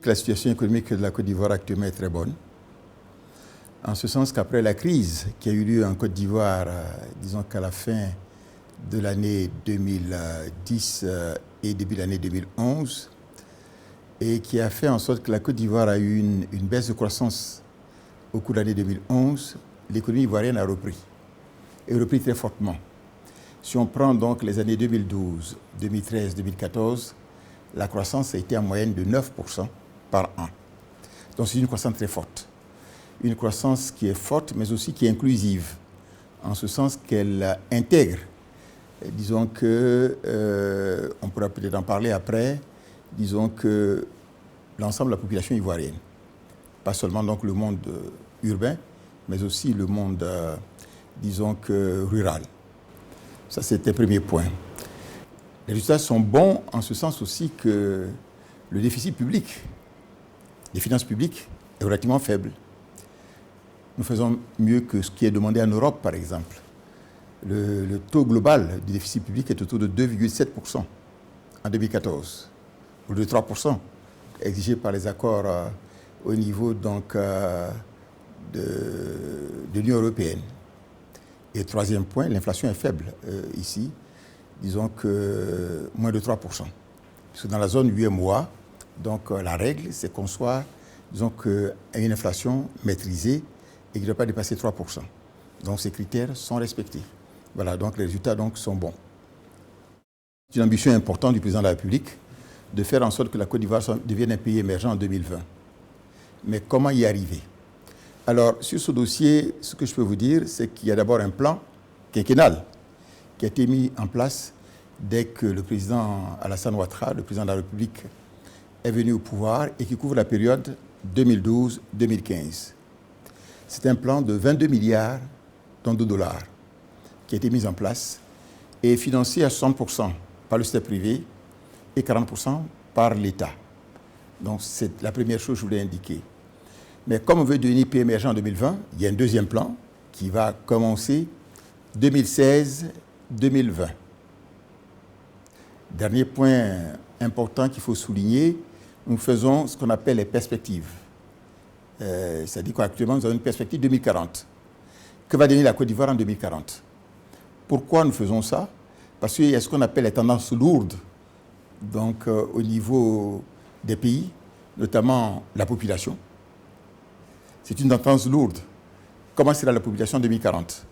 que la situation économique de la Côte d'Ivoire actuellement est très bonne, en ce sens qu'après la crise qui a eu lieu en Côte d'Ivoire, disons qu'à la fin de l'année 2010 et début de l'année 2011, et qui a fait en sorte que la Côte d'Ivoire a eu une baisse de croissance au cours de l'année 2011, l'économie ivoirienne a repris, et repris très fortement. Si on prend donc les années 2012, 2013, 2014, la croissance a été en moyenne de 9% par an. Donc c'est une croissance très forte. Une croissance qui est forte, mais aussi qui est inclusive, en ce sens qu'elle intègre, disons que, on pourra peut-être en parler après, disons que l'ensemble de la population ivoirienne, pas seulement donc le monde urbain, mais aussi le monde, disons que rural. Ça, c'était le premier point. Les résultats sont bons en ce sens aussi que le déficit public, les finances publiques, est relativement faible. Nous faisons mieux que ce qui est demandé en Europe, par exemple. Le taux global du déficit public est autour de 2,7% en 2014, ou de 3%, exigé par les accords au niveau donc, de l'Union européenne. Et troisième point, l'inflation est faible ici, disons que moins de 3%. Parce que dans la zone UEMOA, donc la règle, c'est qu'on soit, disons qu'à une inflation maîtrisée et qui ne doit pas dépasser 3%. Donc ces critères sont respectés. Voilà, donc les résultats donc, sont bons. C'est une ambition importante du président de la République de faire en sorte que la Côte d'Ivoire devienne un pays émergent en 2020. Mais comment y arriver? Alors, sur ce dossier, ce que je peux vous dire, c'est qu'il y a d'abord un plan quinquennal qui a été mis en place dès que le président Alassane Ouattara, le président de la République, est venu au pouvoir et qui couvre la période 2012-2015. C'est un plan de 22 milliards de dollars qui a été mis en place et financé à 60% par le secteur privé et 40% par l'État. Donc, c'est la première chose que je voulais indiquer. Mais comme on veut devenir pays émergent en 2020, il y a un deuxième plan qui va commencer 2016-2020. Dernier point important qu'il faut souligner, nous faisons ce qu'on appelle les perspectives. C'est-à-dire qu'actuellement, nous avons une perspective 2040. Que va devenir la Côte d'Ivoire en 2040? Pourquoi nous faisons ça? Parce qu'il y a ce qu'on appelle les tendances lourdes, donc au niveau des pays, notamment la population. C'est une tendance lourde. Comment sera la population en 2040?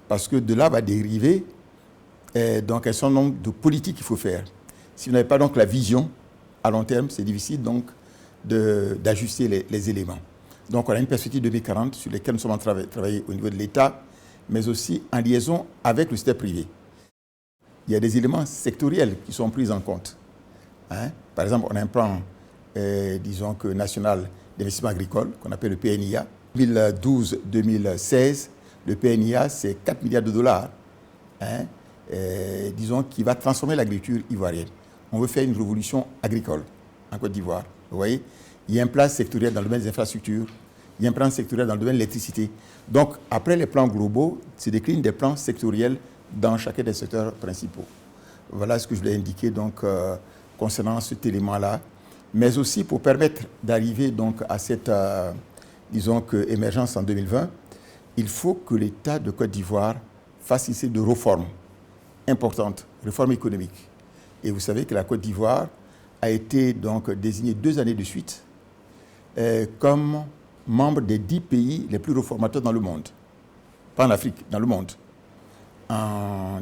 Parce que de là va dériver donc un certain nombre de politiques qu'il faut faire. Si vous n'avez pas donc la vision à long terme, c'est difficile donc d'ajuster les éléments. Donc on a une perspective 2040 sur laquelle nous sommes en train de travailler au niveau de l'État, mais aussi en liaison avec le secteur privé. Il y a des éléments sectoriels qui sont pris en compte. Par exemple, on a un plan, disons que national d'investissement agricole, qu'on appelle le PNIA. 2012-2016, le PNIA, c'est 4 milliards de dollars, disons, qui va transformer l'agriculture ivoirienne. On veut faire une révolution agricole en Côte d'Ivoire. Vous voyez, il y a un plan sectoriel dans le domaine des infrastructures, il y a un plan sectoriel dans le domaine de l'électricité. Donc, après les plans globaux, se déclinent des plans sectoriels dans chacun des secteurs principaux. Voilà ce que je voulais indiquer donc, concernant cet élément-là. Mais aussi pour permettre d'arriver donc à cette, disons que, émergence en 2020, il faut que l'État de Côte d'Ivoire fasse ici de réformes importantes, réformes économiques. Et vous savez que la Côte d'Ivoire a été donc désignée 2 années de suite comme membre des 10 pays les plus réformateurs dans le monde. Pas en Afrique, dans le monde.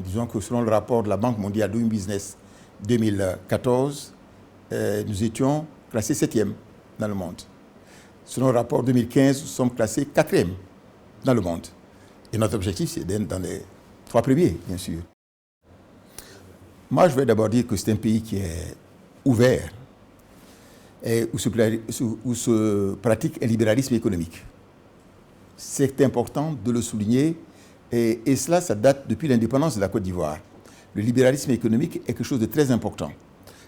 Disons que selon le rapport de la Banque mondiale Doing Business 2014, nous étions classés 7e dans le monde. Selon le rapport 2015, nous sommes classés 4e dans le monde. Et notre objectif, c'est d'être dans les 3 premiers, bien sûr. Moi, je vais d'abord dire que c'est un pays qui est ouvert et où se pratique un libéralisme économique. C'est important de le souligner et cela, ça date depuis l'indépendance de la Côte d'Ivoire. Le libéralisme économique est quelque chose de très important.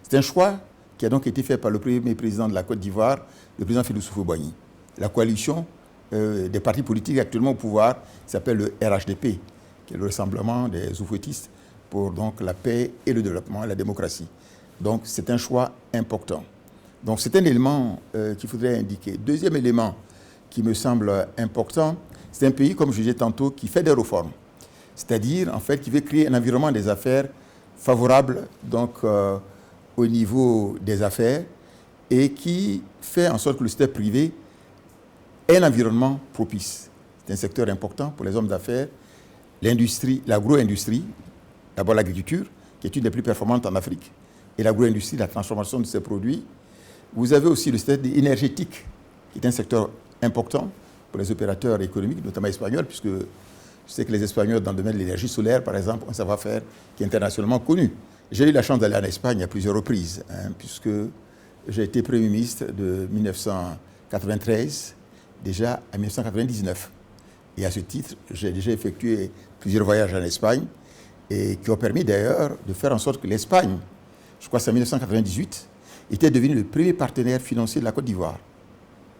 C'est un choix qui a donc été fait par le premier président de la Côte d'Ivoire, le président Félix Houphouët-Boigny. La coalition des partis politiques actuellement au pouvoir s'appelle le RHDP, qui est le Rassemblement des Oufouettistes pour donc, la paix et le développement et la démocratie. Donc c'est un choix important. Donc c'est un élément qu'il faudrait indiquer. Deuxième élément qui me semble important, c'est un pays, comme je disais tantôt, qui fait des réformes. C'est-à-dire, en fait, qui veut créer un environnement des affaires favorable donc, au niveau des affaires et qui fait en sorte que le secteur privé ait un environnement propice. C'est un secteur important pour les hommes d'affaires. L'industrie, l'agro-industrie, d'abord l'agriculture, qui est une des plus performantes en Afrique, et l'agro-industrie, la transformation de ces produits. Vous avez aussi le secteur énergétique, qui est un secteur important pour les opérateurs économiques, notamment espagnols, puisque je sais que les Espagnols, dans le domaine de l'énergie solaire, par exemple, ont un savoir-faire qui est internationalement connu. J'ai eu la chance d'aller en Espagne à plusieurs reprises, puisque j'ai été Premier ministre de 1993 déjà à 1999. Et à ce titre, j'ai déjà effectué plusieurs voyages en Espagne et qui ont permis d'ailleurs de faire en sorte que l'Espagne, je crois que c'est en 1998, était devenue le premier partenaire financier de la Côte d'Ivoire.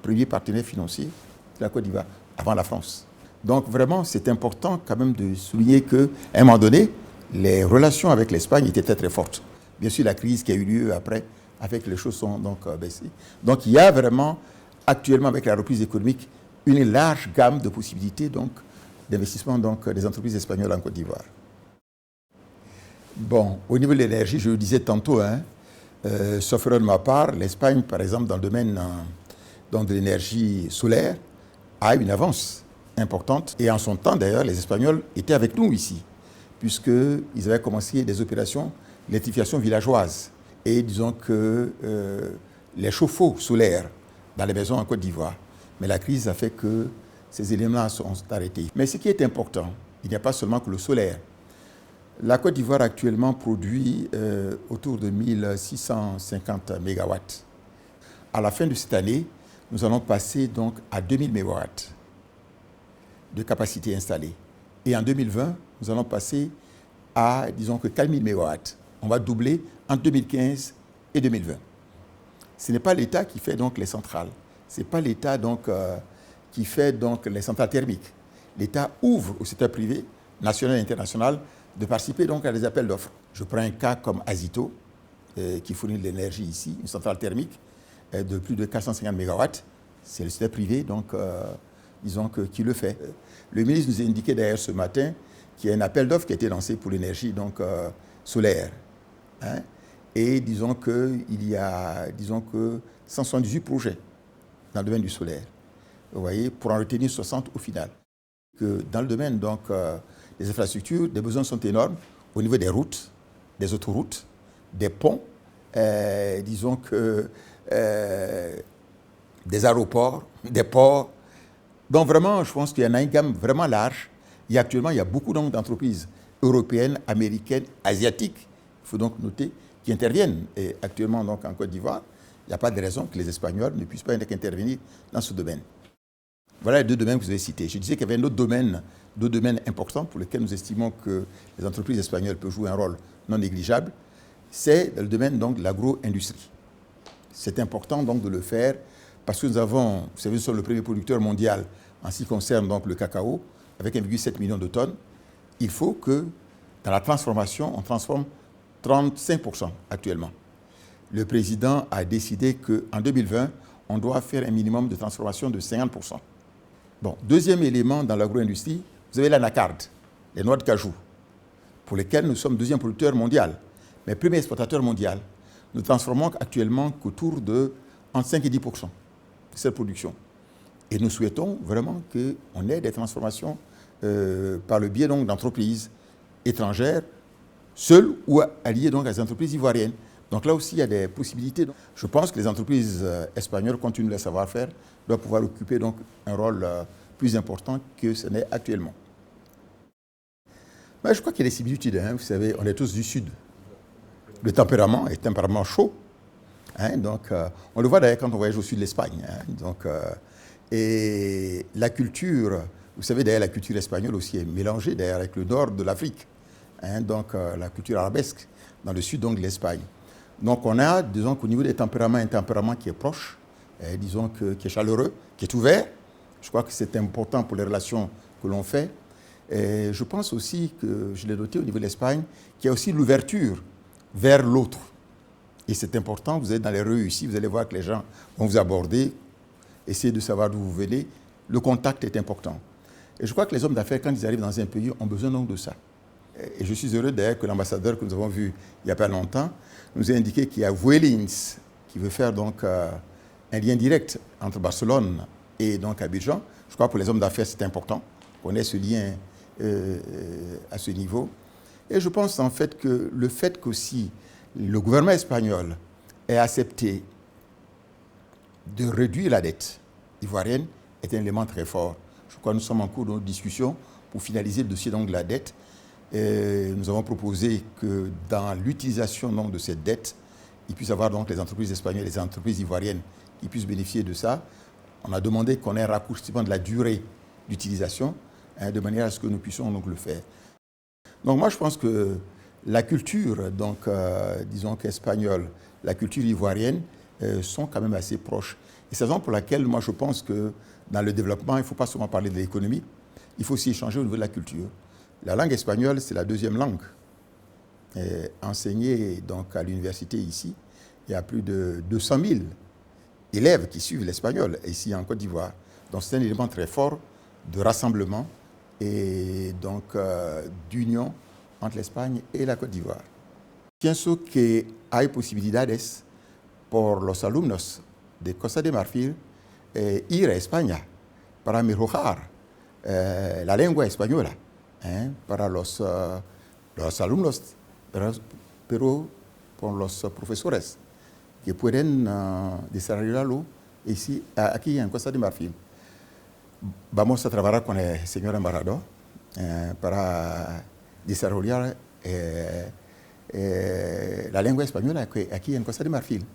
Premier partenaire financier de la Côte d'Ivoire, avant la France. Donc vraiment, c'est important quand même de souligner qu'à un moment donné, les relations avec l'Espagne étaient très très fortes. Bien sûr, la crise qui a eu lieu après, avec les choses sont donc baissées. Donc il y a vraiment, actuellement avec la reprise économique, une large gamme de possibilités donc, d'investissement donc, des entreprises espagnoles en Côte d'Ivoire. Bon, au niveau de l'énergie, je le disais tantôt, sauf erreur de ma part, l'Espagne, par exemple, dans le domaine donc, de l'énergie solaire, a une avance importante. Et en son temps, d'ailleurs, les Espagnols étaient avec nous ici, puisqu'ils avaient commencé des opérations d'électrification villageoise. Et disons que les chauffe-eau solaires dans les maisons en Côte d'Ivoire. Mais la crise a fait que ces éléments-là sont arrêtés. Mais ce qui est important, il n'y a pas seulement que le solaire. La Côte d'Ivoire actuellement produit autour de 1650 MW. À la fin de cette année, nous allons passer donc à 2000 MW de capacité installée. Et en 2020, nous allons passer à, disons que 4000 MW. On va doubler entre 2015 et 2020. Ce n'est pas l'État qui fait donc les centrales. Ce n'est pas l'État donc, qui fait donc les centrales thermiques. L'État ouvre au secteur privé, national et international, de participer donc à des appels d'offres. Je prends un cas comme Azito, qui fournit de l'énergie ici, une centrale thermique de plus de 450 MW. C'est le secteur privé donc, disons qui le fait. Le ministre nous a indiqué d'ailleurs ce matin qu'il y a un appel d'offres qui a été lancé pour l'énergie donc, solaire. Et disons qu'il y a 178 projets dans le domaine du solaire. Vous voyez, pour en retenir 60 au final. Que dans le domaine donc, des infrastructures, les besoins sont énormes au niveau des routes, des autoroutes, des ponts, des aéroports, des ports. Donc vraiment, je pense qu'il y en a une gamme vraiment large. Et actuellement, il y a beaucoup d'entreprises européennes, américaines, asiatiques, il faut donc noter, qui interviennent. Et actuellement donc, en Côte d'Ivoire, il n'y a pas de raison que les Espagnols ne puissent pas intervenir dans ce domaine. Voilà les deux domaines que vous avez cités. Je disais qu'il y avait deux domaines importants pour lesquels nous estimons que les entreprises espagnoles peuvent jouer un rôle non négligeable. C'est le domaine donc, de l'agro-industrie. C'est important donc de le faire parce que nous avons, vous savez, nous sommes le premier producteur mondial en ce qui concerne donc, le cacao, avec 1,7 million de tonnes. Il faut que dans la transformation, on transforme 35% actuellement. Le président a décidé qu'en 2020, on doit faire un minimum de transformation de 50%. Bon, deuxième élément dans l'agro-industrie, vous avez l'anacarde, les noix de cajou, pour lesquelles nous sommes deuxième producteur mondial, mais premier exportateur mondial. Nous transformons actuellement qu'autour de entre 5 et 10% de cette production. Et nous souhaitons vraiment qu'on ait des transformations par le biais d'entreprises étrangères, seules ou alliées donc à des entreprises ivoiriennes. Donc là aussi, il y a des possibilités. Je pense que les entreprises espagnoles, compte tenu de leur savoir-faire, doivent pouvoir occuper donc un rôle plus important que ce n'est actuellement. Mais je crois qu'il y a des similitudes. Vous savez, on est tous du Sud. Le tempérament est un tempérament chaud. Donc, on le voit d'ailleurs quand on voyage au sud de l'Espagne. Et la culture, vous savez d'ailleurs, la culture espagnole aussi est mélangée d'ailleurs avec le nord de l'Afrique. Donc, la culture arabesque dans le sud donc, de l'Espagne. Donc on a, disons qu'au niveau des tempéraments, un tempérament qui est proche, disons qui est chaleureux, qui est ouvert. Je crois que c'est important pour les relations que l'on fait. Et je pense aussi que, je l'ai noté au niveau de l'Espagne, qu'il y a aussi l'ouverture vers l'autre. Et c'est important, vous êtes dans les rues ici, vous allez voir que les gens vont vous aborder, essayer de savoir d'où vous venez. Le contact est important. Et je crois que les hommes d'affaires, quand ils arrivent dans un pays, ont besoin donc de ça. Et je suis heureux d'ailleurs que l'ambassadeur que nous avons vu il n'y a pas longtemps nous ait indiqué qu'il y a Vuelins qui veut faire donc un lien direct entre Barcelone et donc Abidjan. Je crois que pour les hommes d'affaires, c'est important qu'on ait ce lien à ce niveau. Et je pense en fait que le fait qu'aussi le gouvernement espagnol ait accepté de réduire la dette ivoirienne est un élément très fort. Je crois que nous sommes en cours de discussion pour finaliser le dossier donc, de la dette. Et nous avons proposé que dans l'utilisation donc, de cette dette, il puisse y avoir donc, les entreprises espagnoles et les entreprises ivoiriennes qui puissent bénéficier de ça. On a demandé qu'on ait un raccourcissement de la durée d'utilisation, de manière à ce que nous puissions donc, le faire. Donc moi, je pense que la culture, donc, disons qu'espagnole, la culture ivoirienne, sont quand même assez proches. Et c'est la raison pour laquelle, moi, je pense que dans le développement, il ne faut pas seulement parler de l'économie, il faut aussi échanger au niveau de la culture. La langue espagnole, c'est la deuxième langue. Enseignée donc, à l'université ici, il y a plus de 200 000 élèves qui suivent l'espagnol ici en Côte d'Ivoire. Donc c'est un élément très fort de rassemblement et donc d'union entre l'Espagne et la Côte d'Ivoire. Pienso que hay posibilidades por los alumnos de Costa de Marfil ir a España para mejorar la lengua española para los alumnos, pero por los profesores que pueden desarrollarlo aquí en Costa de Marfil. Vamos a trabajar con el señor embajador para desarrollar la lengua española aquí en Costa de Marfil.